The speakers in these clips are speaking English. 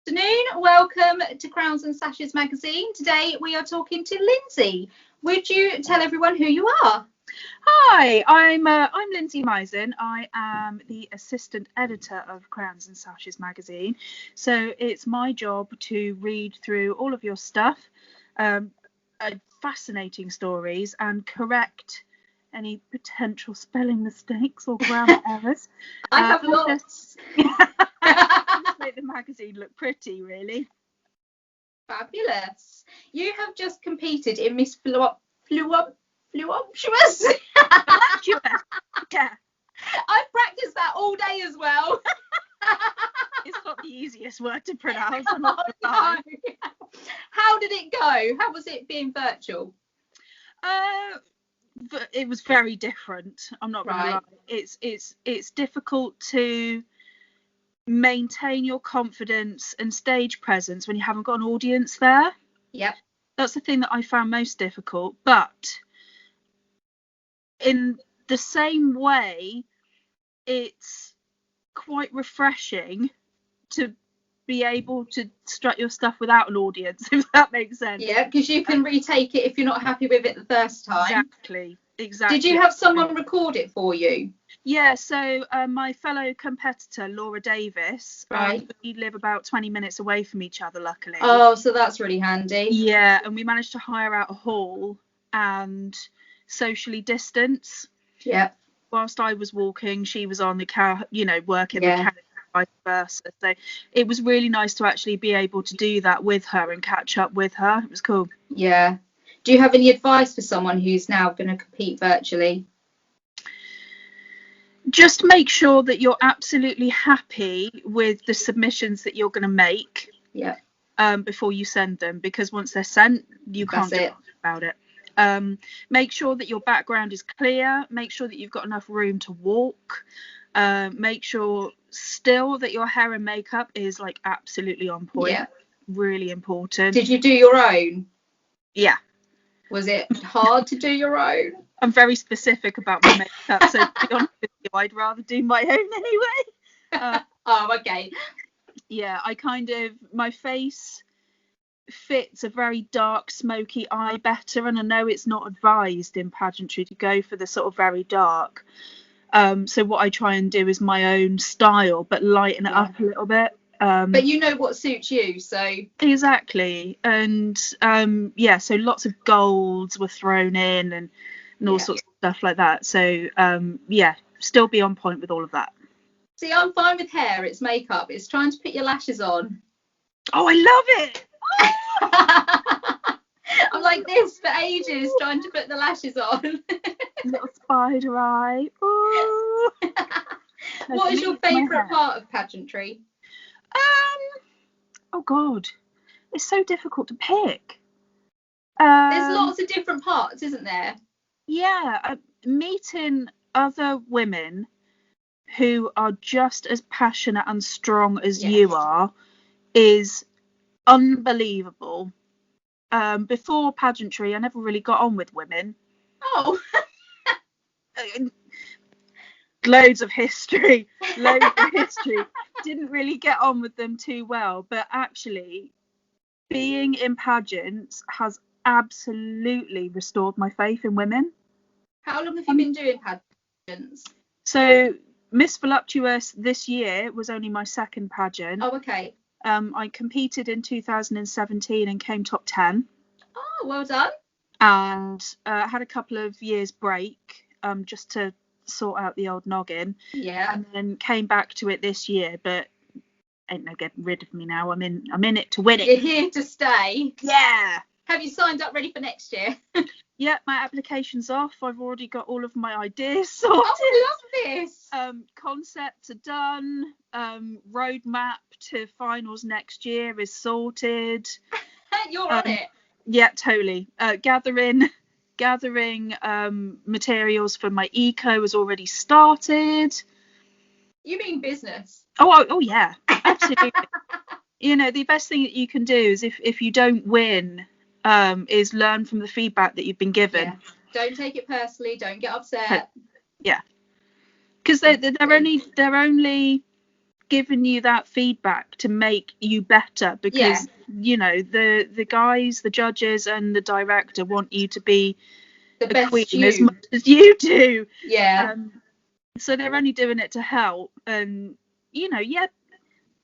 Afternoon, welcome to Crowns and Sashes magazine. Today we are talking to Lindsay. Would you tell everyone who you are? Hi, I'm Lindsay Mizen. I am the assistant editor of Crowns and Sashes magazine. So it's my job to read through all of your stuff, fascinating stories, and correct any potential spelling mistakes or grammar errors. I have lots. Just make the magazine look pretty, really. Fabulous. You have just competed in Miss Voluptuous. Yeah. I've practiced that all day as well. It's not the easiest word to pronounce. I'm not gonna lie. How did it go? How was it being virtual? It was very different. I'm not gonna lie. It's difficult to maintain your confidence and stage presence when you haven't got an audience there. Yep. That's the thing that I found most difficult. But in the same way, it's quite refreshing to be able to strut your stuff without an audience, if that makes sense. Yeah, because you can retake it if you're not happy with it the first time. Exactly. Did you have someone record it for you? Yeah, so my fellow competitor, Laura Davis, we live about 20 minutes away from each other, luckily. Oh, so that's really handy. Yeah, and we managed to hire out a hall and socially distance. Yeah. Whilst I was walking, she was on the car, working the car, vice versa. So it was really nice to actually be able to do that with her and catch up with her. It was cool. Yeah. Do you have any advice for someone who's now going to compete virtually? Just make sure that you're absolutely happy with the submissions that you're going to make. Yeah. Before you send them, because once they're sent, you can't do anything about it. Make sure that your background is clear. Make sure that you've got enough room to walk. Make sure still that your hair and makeup is like absolutely on point. Yeah. Really important. Did you do your own? Yeah. Was it hard to do your own? I'm very specific about my makeup, so to be honest with you, I'd rather do my own anyway. Oh, okay. Yeah, my face fits a very dark, smoky eye better, and I know it's not advised in pageantry to go for the sort of very dark. So what I try and do is my own style, but lighten it up a little bit. But you know what suits you, so exactly. And so lots of golds were thrown in and all sorts of stuff like that. So still be on point with all of that. See, I'm fine with hair. It's makeup. It's trying to put your lashes on. Oh, I love it. I'm like this for ages, trying to put the lashes on. Little spider eye. Ooh. What is your favourite part of pageantry? Oh God, it's so difficult to pick. There's lots of different parts, isn't there? Yeah, meeting other women who are just as passionate and strong as you are is unbelievable. Before pageantry, I never really got on with women. Oh. Loads of history. Didn't really get on with them too well, but actually being in pageants has absolutely restored my faith in women. How long have you been doing pageants? So Miss Voluptuous this year was only my second pageant. Oh, okay. I competed in 2017 and came top 10. Oh, well done. And had a couple of years break just to sort out the old noggin. Yeah. And then came back to it this year, but ain't no getting rid of me now. I'm in it to win it. You're here to stay. Yeah. Have you signed up ready for next year? Yeah, my application's off. I've already got all of my ideas sorted. Oh, I love this. Concepts are done. Roadmap to finals next year is sorted. You're on it. Yeah, totally. Gathering materials for my eco has already started. You mean business? Oh yeah, absolutely. The best thing that you can do is if you don't win, is learn from the feedback that you've been given. Yeah. Don't take it personally. Don't get upset. Yeah, because they're only given you that feedback to make you better, because you know the guys, the judges and the director want you to be the a best queen you. as much as you do. Yeah. So they're only doing it to help, and you know,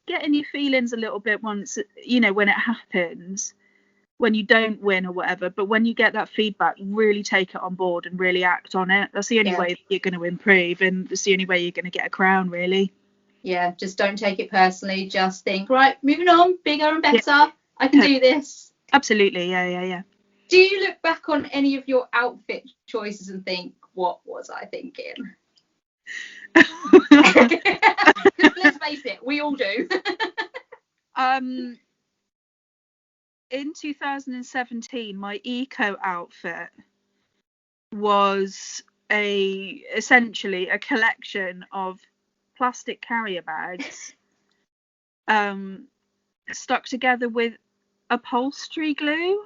getting your feelings a little bit once, you know, when it happens, when you don't win or whatever, but when you get that feedback, really take it on board and really act on it. That's the only way that you're going to improve, and it's the only way you're going to get a crown, really. Yeah, just don't take it personally. Just think, right, moving on, bigger and better. I can do this. Absolutely, yeah. Do you look back on any of your outfit choices and think, what was I thinking? Let's face it, we all do. In 2017, my eco outfit was essentially a collection of plastic carrier bags stuck together with upholstery glue.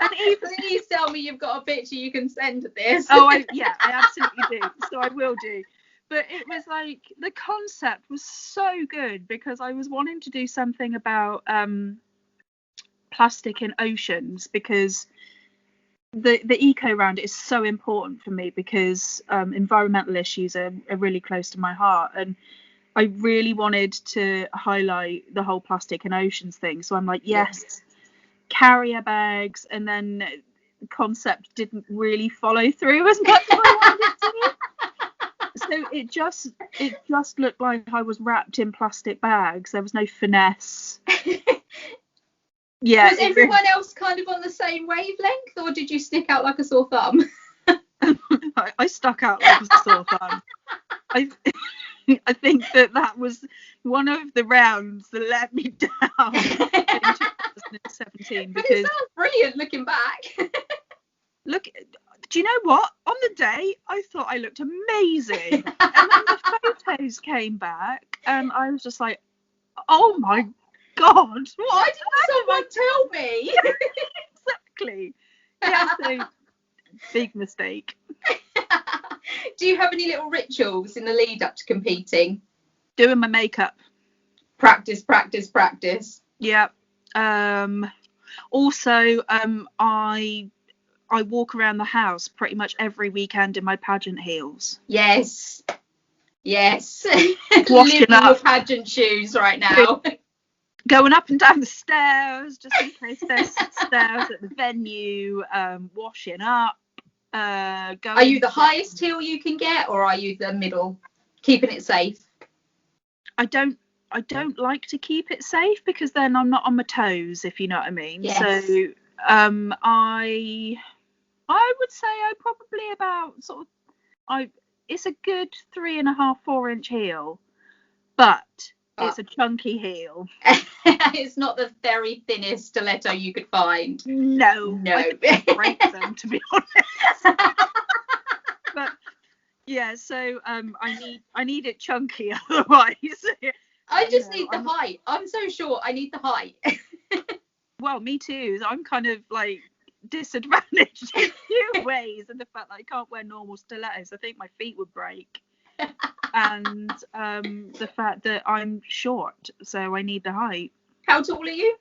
And even please tell me you've got a picture you can send to this. I absolutely do, so I will do. But it was like, the concept was so good, because I was wanting to do something about plastic in oceans, because the eco round is so important for me, because environmental issues are really close to my heart, and I really wanted to highlight the whole plastic in oceans thing. So I'm like, yes, carrier bags, and then the concept didn't really follow through as much as I wanted it to. So it just looked like I was wrapped in plastic bags. There was no finesse. Was everyone else kind of on the same wavelength, or did you stick out like a sore thumb? I stuck out like a sore thumb. I think that was one of the rounds that let me down in 2017. But it sounds brilliant looking back. Look, do you know what? On the day, I thought I looked amazing. And then the photos came back, and I was just like, oh my God, why didn't someone tell me? Exactly. Yeah, so big mistake. Do you have any little rituals in the lead up to competing? Doing my makeup. Practice. Yeah. Also, I walk around the house pretty much every weekend in my pageant heels. Yes. Living with pageant shoes right now. Going up and down the stairs, just in case there's stairs at the venue. Washing up. Are you the highest heel you can get, or are you the middle, keeping it safe? I don't like to keep it safe, because then I'm not on my toes, if you know what I mean. Yes. So I would say I probably about it's a good 3.5-4 inch heel, but it's a chunky heel. It's not the very thinnest stiletto you could find. No. I could break them, to be honest. But yeah, so I need it chunky, otherwise. I just need the height. I'm so short. I need the height. Well, me too. I'm kind of like disadvantaged in a few ways, and the fact that I can't wear normal stilettos, I think my feet would break. And the fact that I'm short, so I need the height. How tall are you?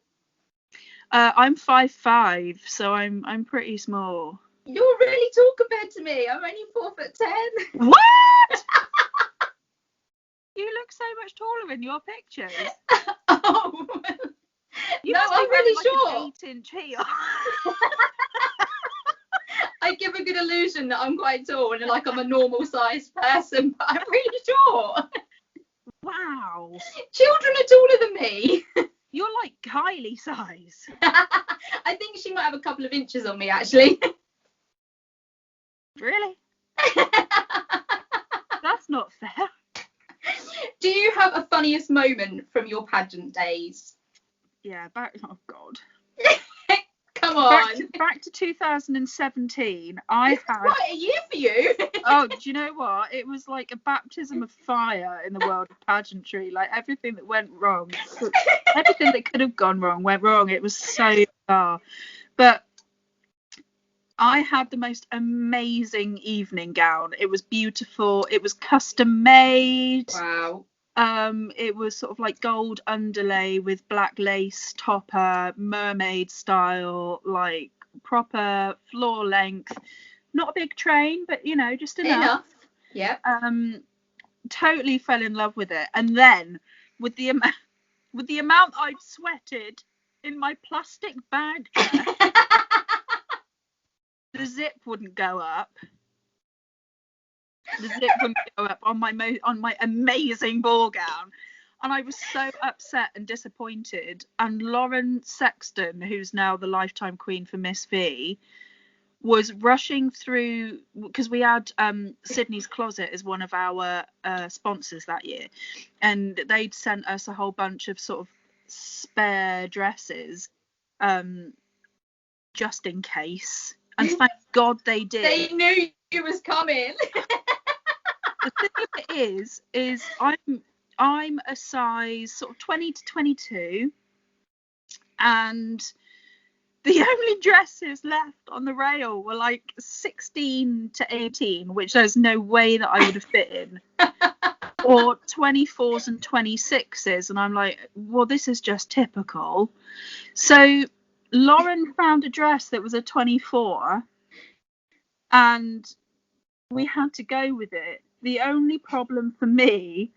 I'm 5'5", so I'm pretty small. You're really tall compared to me. I'm only 4'10". What? You look so much taller in your pictures. Oh. No, I'm really like short. An 8-inch heel. I give a good illusion that I'm quite tall and like I'm a normal sized person, but I'm really short. Wow. Children are taller than me. You're like Kylie size. I think she might have a couple of inches on me, actually. Really? That's not fair. Do you have a funniest moment from your pageant days? Yeah, oh God. Come on. Back to 2017. This is quite a year for you. Oh, do you know what? It was like a baptism of fire in the world of pageantry. Like everything that went wrong, everything that could have gone wrong went wrong. It was so bizarre. But I had the most amazing evening gown. It was beautiful. It was custom made. Wow. It was sort of like gold underlay with black lace topper, mermaid style, like proper floor length. Not a big train, but you know, just enough. Yeah. Totally fell in love with it. And then with the amount I'd sweated in my plastic bag dress, the zip wouldn't go up. The zip wouldn't go up on my amazing ball gown. And I was so upset and disappointed. And Lauren Sexton, who's now the lifetime queen for Miss V, was rushing through, because we had Sydney's Closet as one of our sponsors that year, and they'd sent us a whole bunch of sort of spare dresses just in case, and thank God they did. They knew you was coming. The thing of it is I'm a size sort of 20 to 22, and the only dresses left on the rail were like 16 to 18, which there's no way that I would have fit in, or 24s and 26s. And I'm like, well, this is just typical. So Lauren found a dress that was a 24, and we had to go with it. The only problem for me,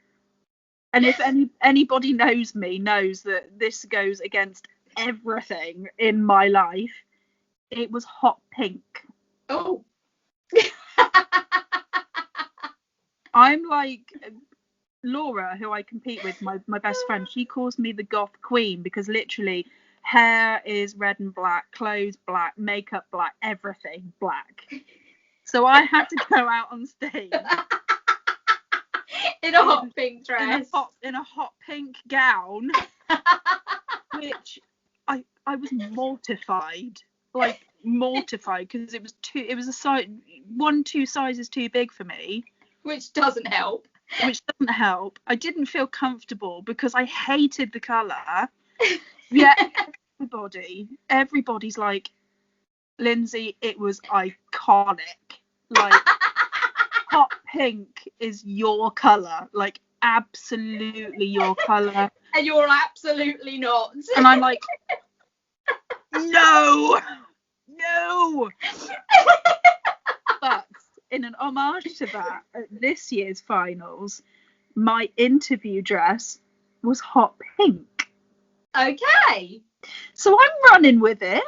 and if anybody knows me, knows that this goes against everything in my life, it was hot pink. Oh. I'm like, Laura, who I compete with, my best friend, she calls me the goth queen, because literally hair is red and black, clothes black, makeup black, everything black. So I had to go out on stage in a hot pink dress, in a hot pink gown, which I was mortified, because it was a size 2 sizes too big for me, which doesn't help. I didn't feel comfortable because I hated the colour. Yeah, everybody's like, Lindsay, it was iconic. Like, hot pink is your colour, like absolutely your colour. And you're absolutely not. And I'm like, no. But in an homage to that, at this year's finals, my interview dress was hot pink. Okay. So I'm running with it.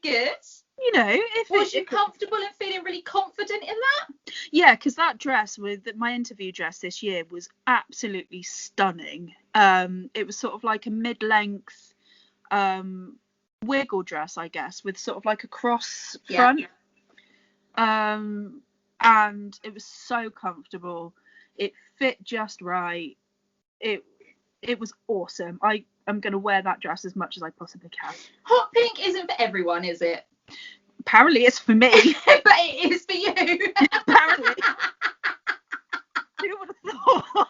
Good. You know, was you comfortable and feeling really confident in that? Yeah, because that dress, with my interview dress this year, was absolutely stunning. It was sort of like a mid-length wiggle dress, I guess, with sort of like a cross front. And it was so comfortable. It fit just right. It was awesome. I'm going to wear that dress as much as I possibly can. Hot pink isn't for everyone, is it? Apparently it's for me. But it is for you. Apparently. Who would have thought?